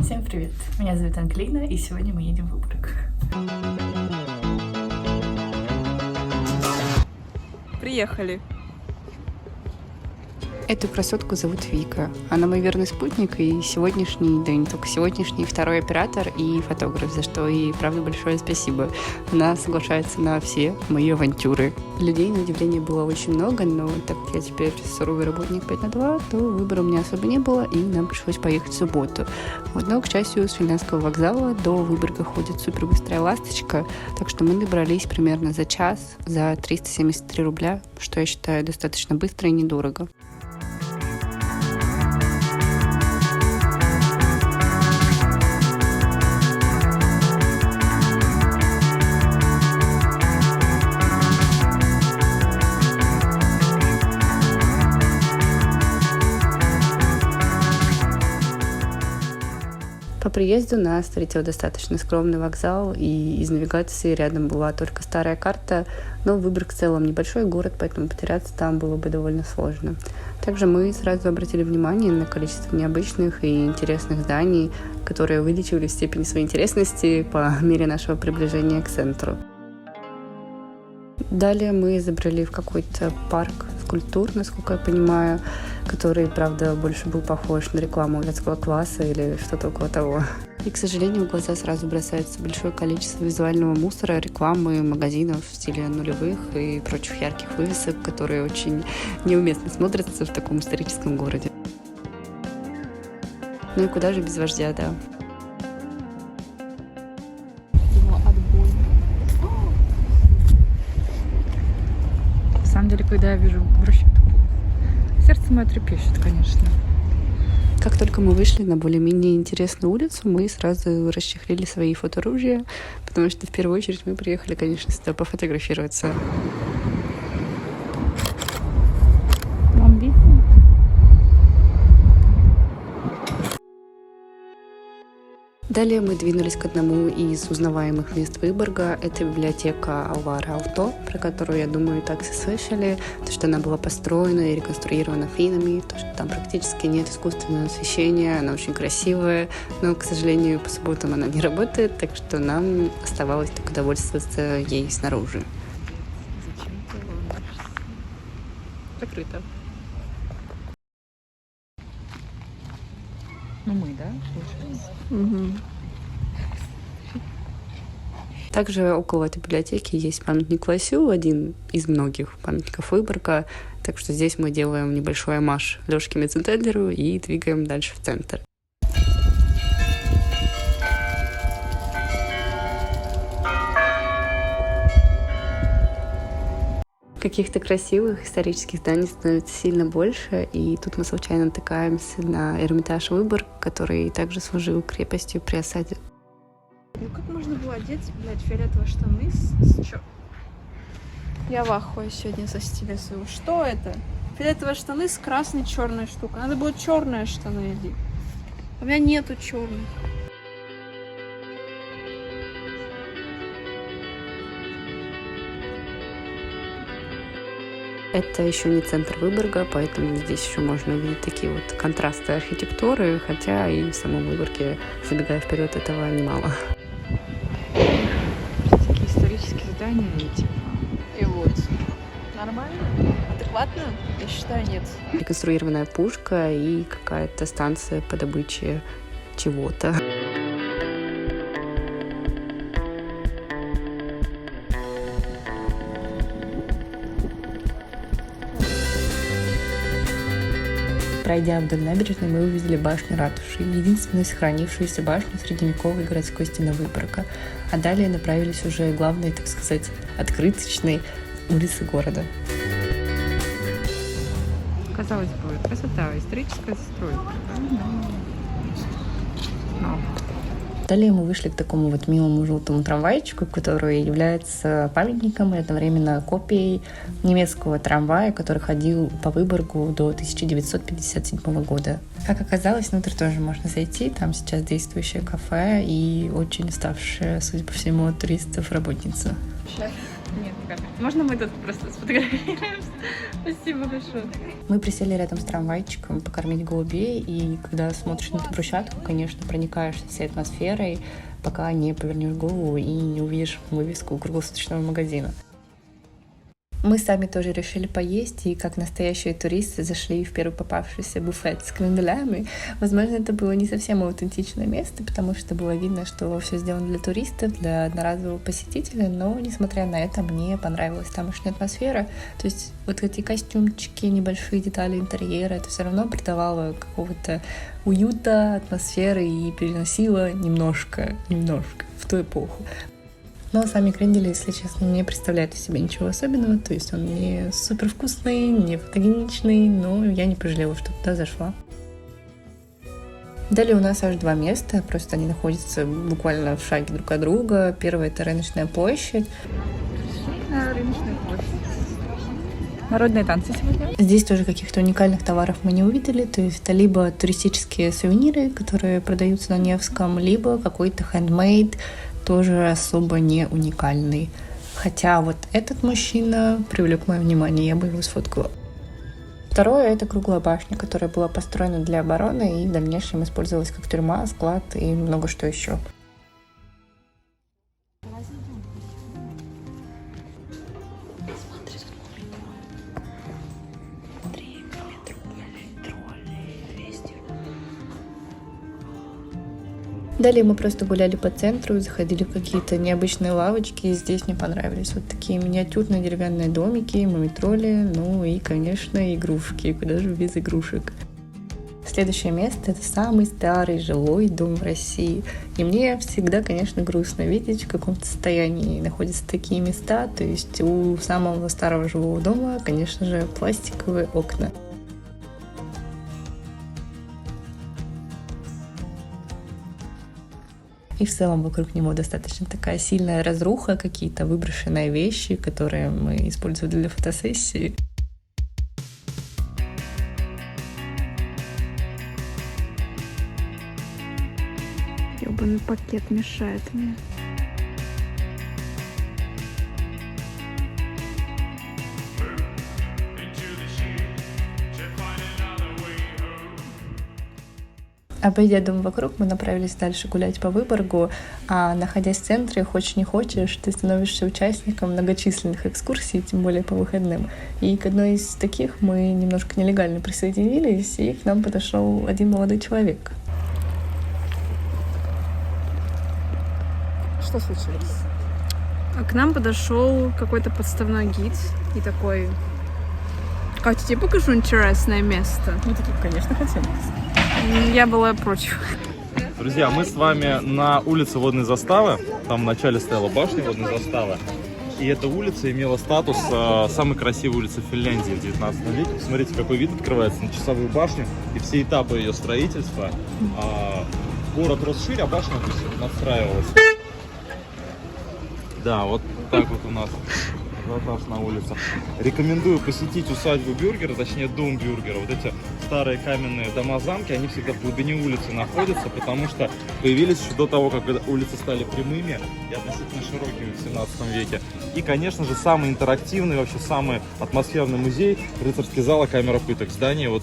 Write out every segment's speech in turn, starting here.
Всем привет! Меня зовут Ангелина, и сегодня мы едем в Выборг. Приехали. Эту красотку зовут Вика. Она мой верный спутник и сегодняшний, да и не только сегодняшний, второй оператор и фотограф, за что ей, правда, большое спасибо. Она соглашается на все мои авантюры. Людей, на удивление, было очень много, но так как я теперь суровый работник 5 на 2, то выбора у меня особо не было, и нам пришлось поехать в субботу. Вот, но, к счастью, с Финляндского вокзала до Выборга ходит супербыстрая ласточка, так что мы добрались примерно за час, за 373 рубля, что я считаю достаточно быстро и недорого. По приезду нас встретил достаточно скромный вокзал, и из навигации рядом была только старая карта, но Выборг в целом небольшой город, поэтому потеряться там было бы довольно сложно. Также мы сразу обратили внимание на количество необычных и интересных зданий, которые увеличивали степень своей интересности по мере нашего приближения к центру. Далее мы забрали в какой-то парк скульптур, насколько я понимаю, который, правда, больше был похож на рекламу детского класса или что-то около того. И, к сожалению, в глаза сразу бросается большое количество визуального мусора, рекламы, магазинов в стиле нулевых и прочих ярких вывесок, которые очень неуместно смотрятся в таком историческом городе. Ну и куда же без вождя, да. На самом деле, когда я вижу брусчатку, сердце мое трепещет, конечно. Как только мы вышли на более-менее интересную улицу, мы сразу расчехлили свои фоторужья, потому что в первую очередь мы приехали, конечно, сюда пофотографироваться. Далее мы двинулись к одному из узнаваемых мест Выборга. Это библиотека Алвара Aalto, про которую, я думаю, так все слышали. То, что она была построена и реконструирована финнами, то, что там практически нет искусственного освещения, она очень красивая, но, к сожалению, по субботам она не работает, так что нам оставалось только довольствоваться ей снаружи. Закрыто. Ну мы, да, получается? Угу. Также около этой библиотеки есть памятник Лосю, один из многих памятников Выборга, так что здесь мы делаем небольшой омаж Лёшке Метцентендлеру и двигаем дальше в центр. Каких-то красивых исторических зданий становится сильно больше, и тут мы случайно натыкаемся на Эрмитаж Выборг, который также служил крепостью при осаде. Ну как можно было одеть, блядь, фиолетовые штаны Я в ахуе сегодня за стиля своего. Что это? Фиолетовые штаны с красной черной штукой. Надо было черные штаны одеть. У меня нету черных. Это еще не центр Выборга, поэтому здесь еще можно увидеть такие вот контрасты архитектуры, хотя и в самом Выборге, забегая вперед, этого немало. Такие исторические здания типа. И вот. Нормально? Адекватно? Я считаю, нет. Реконструированная пушка и какая-то станция по добыче чего-то. Пройдя вдоль набережной, мы увидели башню ратуши, единственную сохранившуюся башню средневековой городской стены Выборга, а далее направились уже главной, так сказать, открыточной улицы города. Казалось бы, красота, историческая застройка. Далее мы вышли к такому вот милому желтому трамвайчику, который является памятником и одновременно копией немецкого трамвая, который ходил по Выборгу до 1957 года. Как оказалось, внутрь тоже можно зайти. Там сейчас действующее кафе и очень уставшая, судя по всему, от туристов работница. Нет, как? Можно мы тут просто сфотографируемся? Спасибо большое. Мы присели рядом с трамвайчиком покормить голубей, и когда смотришь на эту брусчатку, конечно, проникаешься всей атмосферой, пока не повернешь голову и не увидишь вывеску круглосуточного магазина. Мы сами тоже решили поесть, и как настоящие туристы зашли в первый попавшийся буфет с кренделями. Возможно, это было не совсем аутентичное место, потому что было видно, что все сделано для туристов, для одноразового посетителя, но, несмотря на это, мне понравилась тамошняя атмосфера. То есть вот эти костюмчики, небольшие детали интерьера, это все равно придавало какого-то уюта, атмосферы и переносило немножко в ту эпоху. Но сами крендели, если честно, не представляют из себя ничего особенного. То есть он не супер вкусный, не фотогеничный, но я не пожалела, что туда зашла. Далее у нас аж два места, просто они находятся буквально в шаге друг от друга. Первое — это рыночная площадь. Рыночная площадь. Народные танцы сегодня. Здесь тоже каких-то уникальных товаров мы не увидели. То есть это либо туристические сувениры, которые продаются на Невском, либо какой-то хендмейд, тоже особо не уникальный. Хотя вот этот мужчина привлек мое внимание, я бы его сфоткала. Второе — это круглая башня, которая была построена для обороны и в дальнейшем использовалась как тюрьма, склад и много что еще. Далее мы просто гуляли по центру, заходили в какие-то необычные лавочки, и здесь мне понравились вот такие миниатюрные деревянные домики, мумитроли, ну и, конечно, игрушки, куда же без игрушек. Следующее место — это самый старый жилой дом в России. И мне всегда, конечно, грустно видеть, в каком состоянии находятся такие места. То есть у самого старого жилого дома, конечно же, пластиковые окна. И в целом вокруг него достаточно такая сильная разруха, какие-то выброшенные вещи, которые мы использовали для фотосессии. Ёбаный пакет мешает мне. Обойдя дом вокруг, мы направились дальше гулять по Выборгу, а находясь в центре, хочешь не хочешь, ты становишься участником многочисленных экскурсий, тем более по выходным. И к одной из таких мы немножко нелегально присоединились, и к нам подошел один молодой человек. Что случилось? К нам подошел какой-то подставной гид и такой: Катя, тебе покажу интересное место. Мы такие, конечно, хотим. Я была против. Друзья, мы с вами на улице Водной заставы. Там в начале стояла башня Водной заставы. И эта улица имела статус самой красивой улицы Финляндии в 19 веке. Посмотрите, какой вид открывается на часовую башню и все этапы ее строительства. Город рос шире, а башня настраивалась. Да, вот так вот у нас ажиотаж на улице. Рекомендую посетить усадьбу Бюргера, точнее дом Бюргера. Вот эти старые каменные дома-замки, они всегда в глубине улицы находятся, потому что появились еще до того, как улицы стали прямыми и относительно широкими в 17 веке. И, конечно же, самый интерактивный, вообще самый атмосферный музей — рыцарский зал, камера пыток. Здание вот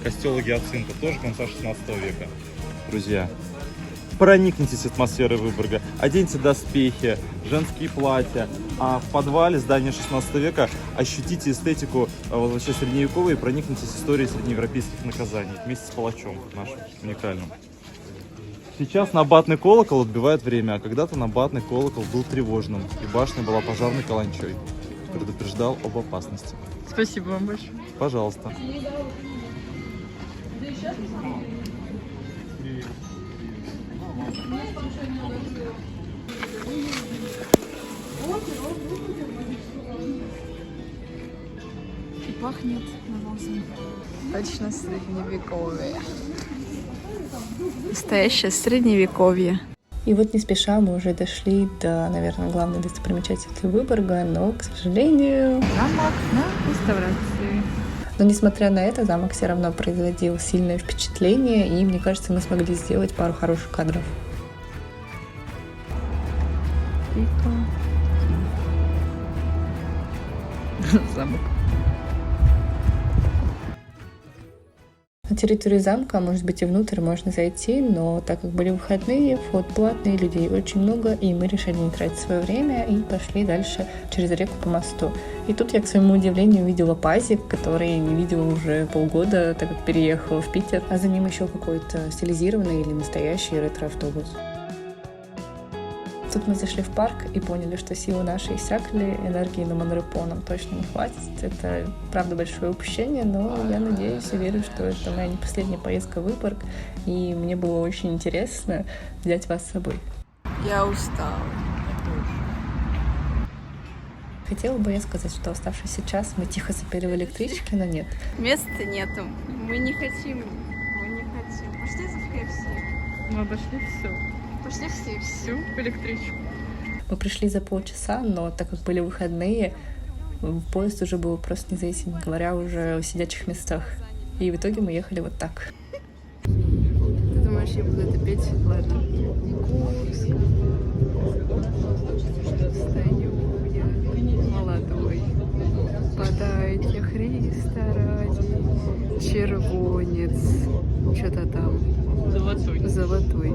костела Гиацинта, тоже конца 16 века. Друзья, проникнитесь атмосферой Выборга, оденьте доспехи, женские платья, а в подвале здания 16 века ощутите эстетику вообще средневековой и проникнитесь историей среднеевропейских наказаний вместе с палачом нашим уникальным. Сейчас набатный колокол отбивает время, а когда-то набатный колокол был тревожным, и башня была пожарной каланчой, предупреждал об опасности. Спасибо вам большое. Пожалуйста. И пахнет навозом. Точно средневековые. Настоящее средневековье. И вот не спеша мы уже дошли до, наверное, главной достопримечательности Выборга, но, к сожалению... Замок на реставрации. Но, несмотря на это, замок все равно производил сильное впечатление, и, мне кажется, мы смогли сделать пару хороших кадров. замок. На территорию замка, может быть, и внутрь можно зайти, но так как были выходные, вход платный, людей очень много, и мы решили не тратить свое время и пошли дальше через реку по мосту. И тут я, к своему удивлению, увидела пазик, который не видела уже полгода, так как переехала в Питер, а за ним еще какой-то стилизированный или настоящий ретро-автобус. Тут мы зашли в парк и поняли, что силы наши иссякли, энергии на Монрепо нам точно не хватит. Это, правда, большое упущение, но я надеюсь и верю, что это моя не последняя поездка в Выборг, и мне было очень интересно взять вас с собой. Я устала. Хотела бы я сказать, что оставшийся час мы тихо запели в электричке, но нет. Места нету. Мы не хотим. Пошли за KFC. Мы обошли все. Пошли все. Всю электричку. Мы пришли за полчаса, но так как были выходные, поезд уже был просто не зайти, не говоря уже о сидячих местах. И в итоге мы ехали вот так. Ты думаешь, я буду это петь? Ладно. Встаю я молодой, подайте Христа ради, червонец, что-то там. Золотой.